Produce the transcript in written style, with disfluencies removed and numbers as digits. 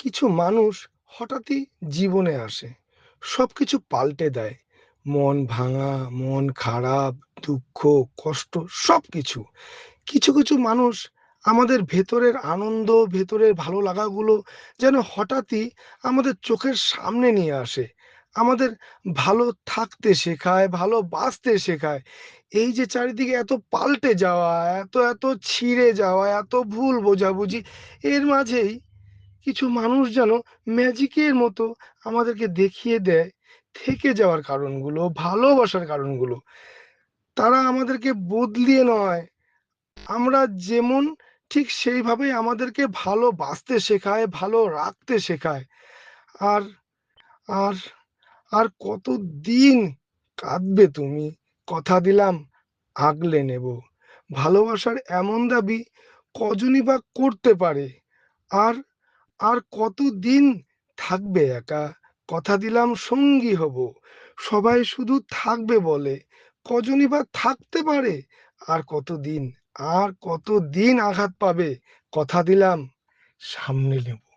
কিছু মানুষ হঠাৎই জীবনে আসে, সবকিছু পাল্টে দেয়। মন ভাঙা, মন খারাপ, দুঃখ, কষ্ট সবকিছু। কিছু কিছু মানুষ আমাদের ভেতরের আনন্দ, ভেতরের ভালো লাগাগুলো যেন হঠাৎই আমাদের চোখের সামনে নিয়ে আসে। আমাদের ভালো থাকতে শেখায়, ভালোবাসতে শেখায়। এই যে চারিদিকে এত পাল্টে যাওয়া, এত ছিঁড়ে যাওয়া, এত ভুল বোঝাবুঝি, এর মাঝেই কিছু মানুষ যেন ম্যাজিকের মতো আমাদেরকে দেখিয়ে দেয় থেকে যাওয়ার কারণগুলো, ভালোবাসার কারণগুলো। তারা আমাদেরকে বদলিয়ে নয়, আমরা যেমন ঠিক সেইভাবেই আমাদেরকে ভালোবাসতে শেখায়, ভালো রাখতে শেখায়। আর আর আর কতদিন কাঁদবে তুমি? কথা দিলাম আগলে নেব। ভালোবাসার এমন দাবি কজনই বা করতে পারে? আর আর কতদিন থাকবে একা? কথা দিলাম সঙ্গী হব। সবাই শুধু থাকবে বলে, কজনই বা থাকতে পারে? আর কতদিন, আর কতদিন আঘাত পাবে? কথা দিলাম সামনে নেব।